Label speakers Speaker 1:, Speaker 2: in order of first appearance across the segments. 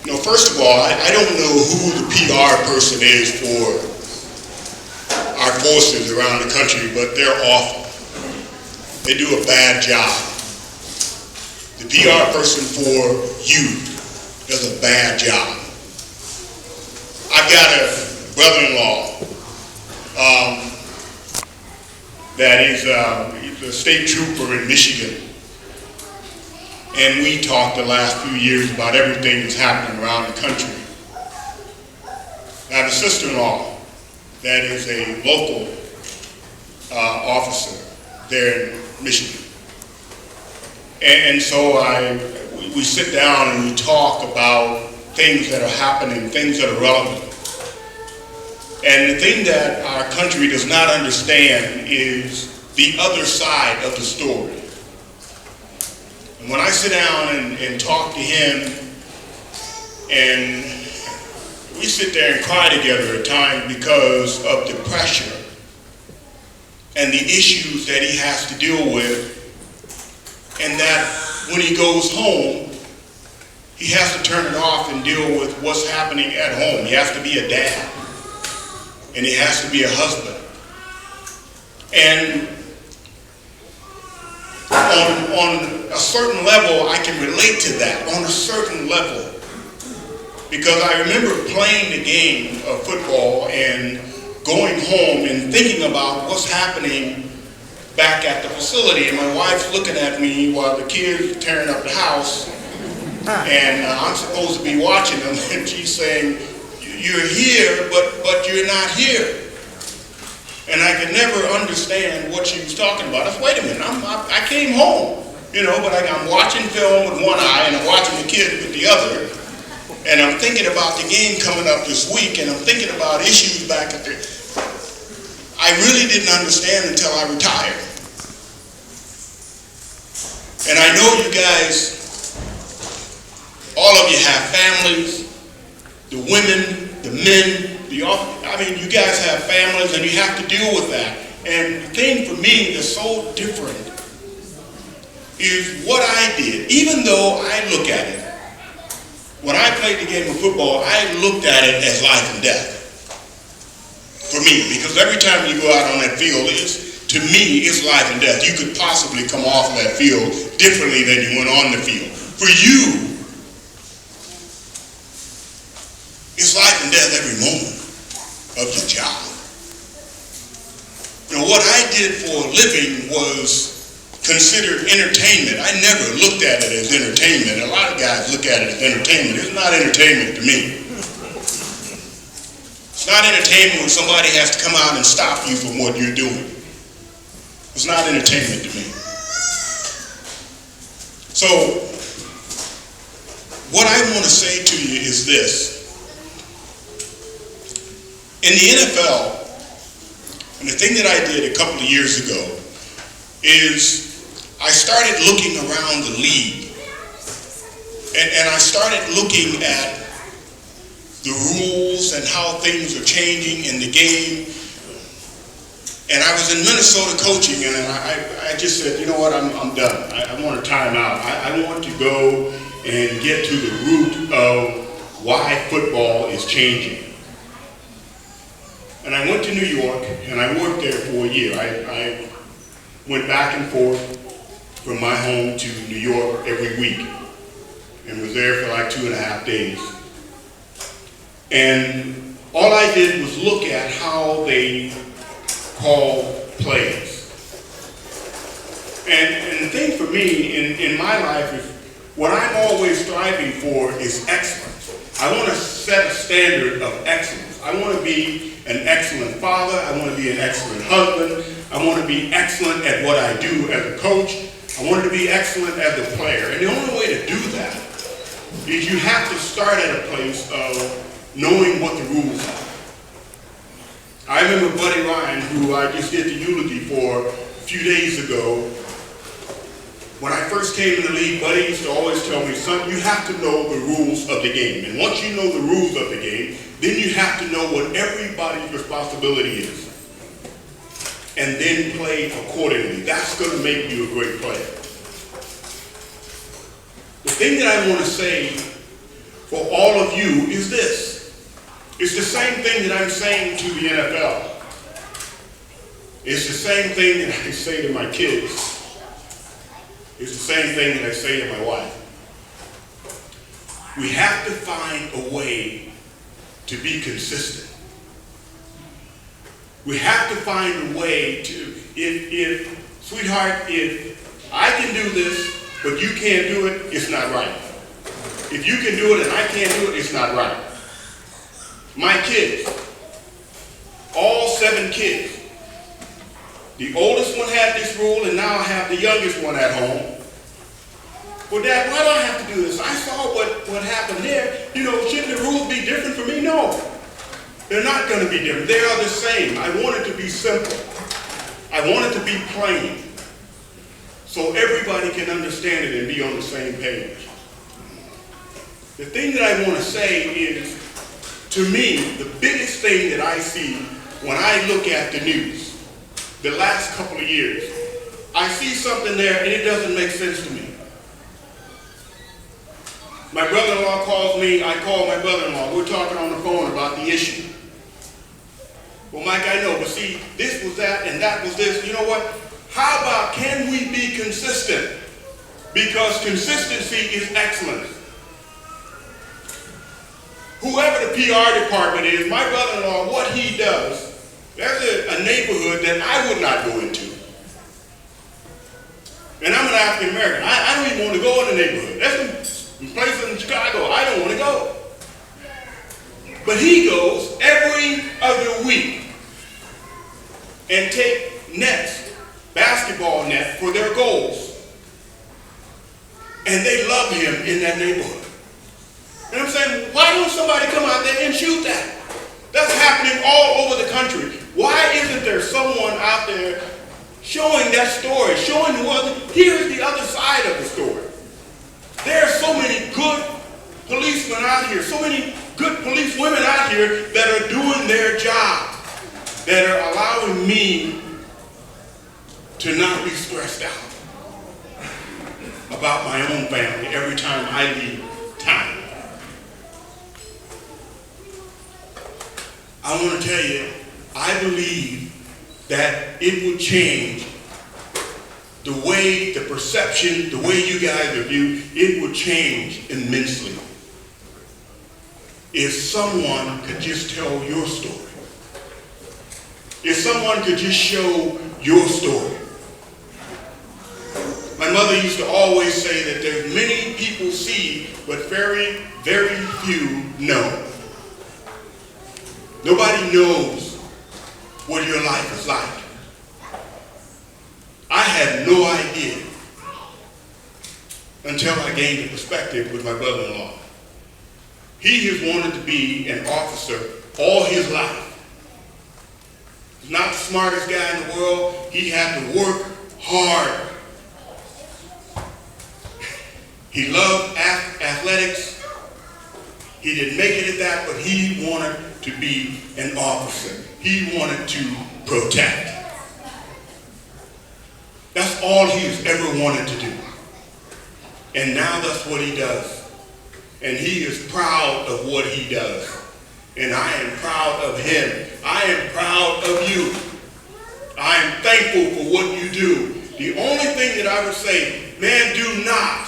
Speaker 1: First of all, I don't know who the PR person is for our forces around the country, but they're awful. They do a bad job. The PR person for you does a bad job. I've got a brother-in-law that is he's a state trooper in Michigan. And we talked the last few years about everything that's happening around the country. I have a sister-in-law that is a local officer there in Michigan. And so we sit down and we talk about things that are happening, things that are relevant. And the thing that our country does not understand is the other side of the story. And when I sit down and talk to him, and we sit there and cry together at times because of the pressure and the issues that he has to deal with, and that when he goes home, he has to turn it off and deal with what's happening at home. He has to be a dad, and he has to be a husband. And on a certain level, I can relate to that, on a certain level. Because I remember playing the game of football and going home and thinking about what's happening back at the facility. And my wife's looking at me while the kids are tearing up the house. And I'm supposed to be watching them. And she's saying, you're here, but you're not here. And I could never understand what she was talking about. I said, wait a minute, I came home, but I'm watching film with one eye and I'm watching the kids with the other. And I'm thinking about the game coming up this week, and I'm thinking about issues back at the... I really didn't understand until I retired. And I know you guys, all of you have families, the women, the men, you guys have families and you have to deal with that. And the thing for me that's so different is what I did. Even though I look at it, when I played the game of football, I looked at it as life and death. For me, because every time you go out on that field, to me, it's life and death. You could possibly come off of that field differently than you went on the field. For you, it's life and death every moment of your job. What I did for a living was considered entertainment. I never looked at it as entertainment. A lot of guys look at it as entertainment. It's not entertainment to me. It's not entertainment when somebody has to come out and stop you from what you're doing. It's not entertainment to me. So, what I want to say to you is this. In the NFL, and the thing that I did a couple of years ago is I started looking around the league, and I started looking at the rules and how things are changing in the game. And I was in Minnesota coaching, and I just said, you know what, I'm done. I want a timeout. I want to go and get to the root of why football is changing. And I went to New York, and I worked there for a year. I went back and forth from my home to New York every week, and was there for like 2.5 days. And all I did was look at how they call plays. And the thing for me in my life is what I'm always striving for is excellence. I want to set a standard of excellence. I want to be an excellent father. I want to be an excellent husband. I want to be excellent at what I do as a coach. I want to be excellent as a player. And the only way to do that is you have to start at a place of knowing what the rules are. I remember Buddy Ryan, who I just did the eulogy for a few days ago. When I first came in the league, Buddy used to always tell me, son, you have to know the rules of the game. And once you know the rules of the game, then you have to know what everybody's responsibility is. And then play accordingly. That's going to make you a great player. The thing that I want to say for all of you is this. It's the same thing that I'm saying to the NFL. It's the same thing that I say to my kids. It's the same thing that I say to my wife. We have to find a way to be consistent. We have to find a way to, sweetheart, if I can do this, but you can't do it, it's not right. If you can do it and I can't do it, it's not right. My kids, all 7 kids. The oldest one had this rule, and now I have the youngest one at home. Well, Dad, why do I have to do this? I saw what happened there. You know, shouldn't the rules be different for me? No. They're not going to be different. They are the same. I want it to be simple. I want it to be plain, so everybody can understand it and be on the same page. The thing that I want to say is, to me, the biggest thing that I see when I look at the news, the last couple of years, I see something there and it doesn't make sense to me. My brother-in-law calls me, I call my brother-in-law, we're talking on the phone about the issue. Well, Mike, I know, but see, this was that and that was this. You know what? How about, can we be consistent? Because consistency is excellence. Whoever the PR department is, my brother-in-law, what he does, there's a neighborhood that I would not go into. And I'm an African American. I don't even want to go in the neighborhood. There's some places in Chicago I don't want to go. But he goes every other week and take nets, basketball net, for their goals. And they love him in that neighborhood. And I'm saying, why don't somebody come out there and shoot that? That's happening all over the country. Why isn't there someone out there showing that story, showing the other, here's the other side of the story. There are so many good policemen out here, so many good police women out here that are doing their job, that are allowing me to not be stressed out about my own family every time I leave town. I want to tell you, I believe that it would change the way, the perception, the way you guys are viewed, it would change immensely if someone could just tell your story. If someone could just show your story. My mother used to always say that there's many people see, but very, very few know. Nobody knows what your life is like. I had no idea until I gained a perspective with my brother-in-law. He has wanted to be an officer all his life. He's not the smartest guy in the world. He had to work hard. He loved athletics. He didn't make it at that, but he wanted to be an officer. He wanted to protect. That's all he's ever wanted to do. And now that's what he does. And he is proud of what he does. And I am proud of him. I am proud of you. I am thankful for what you do. The only thing that I would say, man, do not,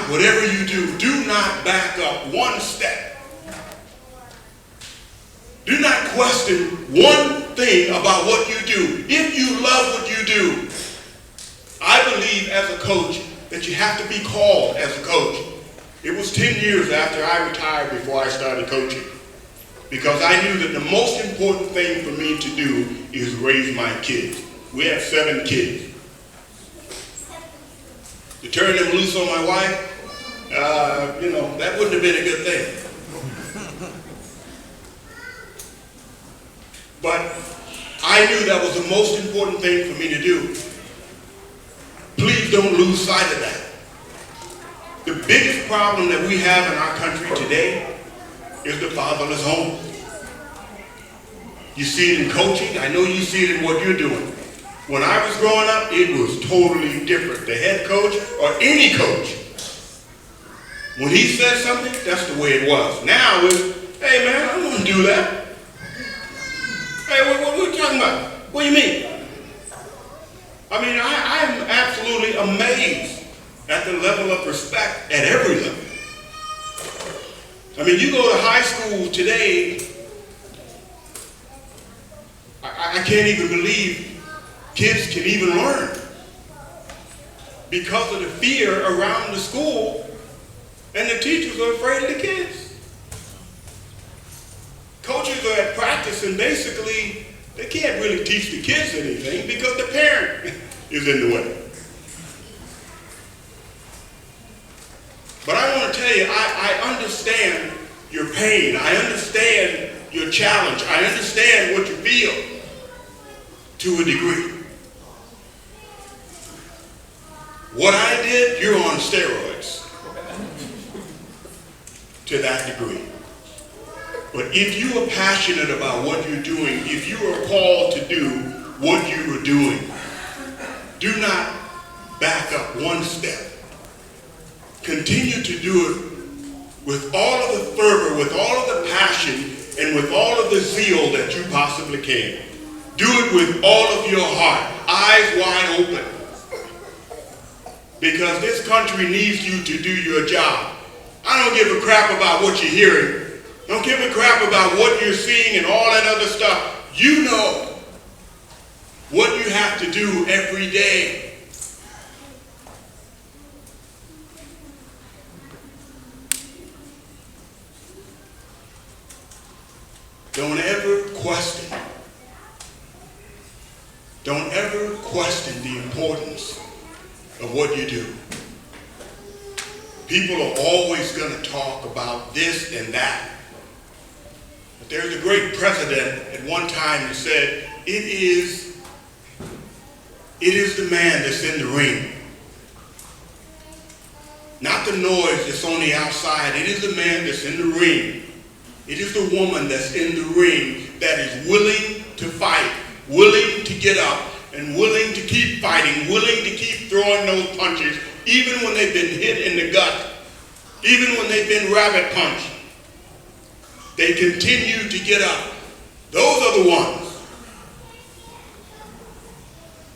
Speaker 1: whatever you do not back up one step. Do not question one thing about what you do. If you love what you do, I believe as a coach that you have to be called as a coach. It was 10 years after I retired before I started coaching, because I knew that the most important thing for me to do is raise my kids. We have 7 kids. To turn them loose on my wife, that wouldn't have been a good thing. But I knew that was the most important thing for me to do. Please don't lose sight of that. The biggest problem that we have in our country today is the fatherless home. You see it in coaching. I know you see it in what you're doing. When I was growing up, it was totally different. The head coach or any coach, when he said something, that's the way it was. Now it's, hey man, I don't want to do that. Hey, what are you talking about? What do you mean? I mean, I am absolutely amazed at the level of respect at every level. I mean, you go to high school today, I can't even believe kids can even learn because of the fear around the school, and the teachers are afraid of the kids. Coaches are at practice and basically they can't really teach the kids anything because the parent is in the way. But I want to tell you, I understand your pain. I understand your challenge. I understand what you feel to a degree. What I did, you're on steroids to that degree. But if you are passionate about what you're doing, if you are called to do what you are doing, do not back up one step. Continue to do it with all of the fervor, with all of the passion, and with all of the zeal that you possibly can. Do it with all of your heart, eyes wide open. Because this country needs you to do your job. I don't give a crap about what you're hearing. Don't give a crap about what you're seeing and all that other stuff. You know what you have to do every day. Don't ever question. Don't ever question the importance of what you do. People are always going to talk about this and that. But there's a great president at one time who said, it is the man that's in the ring. Not the noise that's on the outside. It is the man that's in the ring. It is the woman that's in the ring that is willing to fight, willing to get up, and willing to keep fighting, willing to keep throwing those punches, even when they've been hit in the gut, even when they've been rabbit punched. They continue to get up. Those are the ones.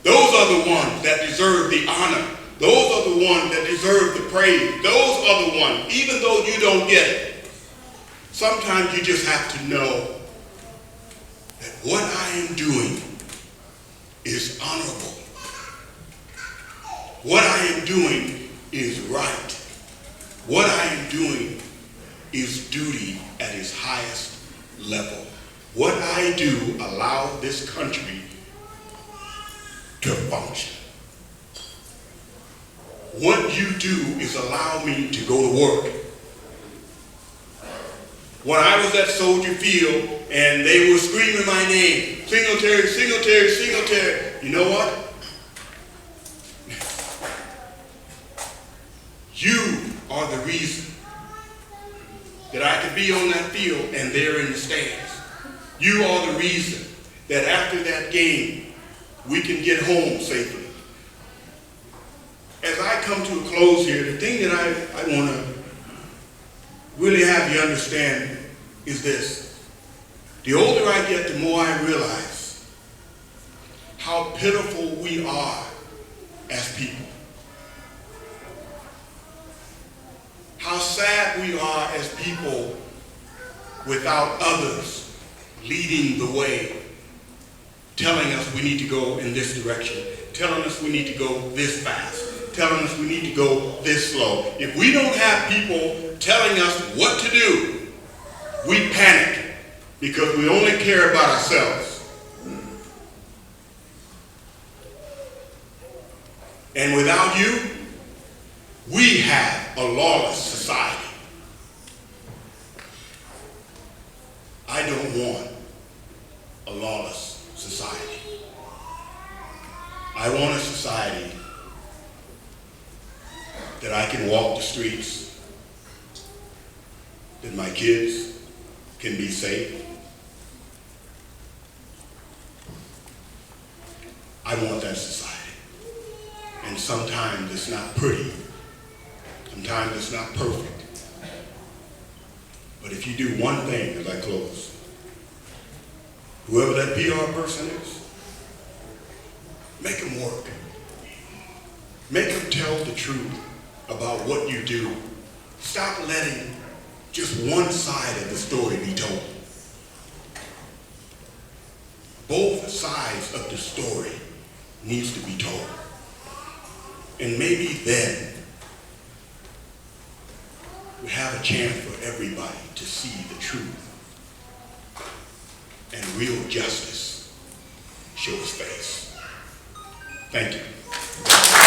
Speaker 1: Those are the ones that deserve the honor. Those are the ones that deserve the praise. Those are the ones, even though you don't get it. Sometimes you just have to know that what I am doing is honorable. What I am doing is right. What I am doing is duty at its highest level. What I do allows this country to function. What you do is allow me to go to work. When I was at Soldier Field and they were screaming my name, Singletary, Singletary, Singletary, you know what? You are the reason that I could be on that field and they're in the stands. You are the reason that after that game, we can get home safely. As I come to a close here, the thing that I want to really have you understand is this. The older I get, the more I realize how pitiful we are as people. How sad we are as people without others leading the way, telling us we need to go in this direction, telling us we need to go this fast, telling us we need to go this slow. If we don't have people telling us what to do, we panic because we only care about ourselves. And without you, we have a lawless society. I don't want a lawless society. I want a society that I can walk the streets, that my kids can be safe. I want that society. And sometimes it's not pretty. Sometimes it's not perfect. But if you do one thing as I close, whoever that PR person is, make them work. Make them tell the truth about what you do. Stop letting just one side of the story be told. Both sides of the story needs to be told. And maybe then we have a chance for everybody to see the truth and real justice show its face. Thank you.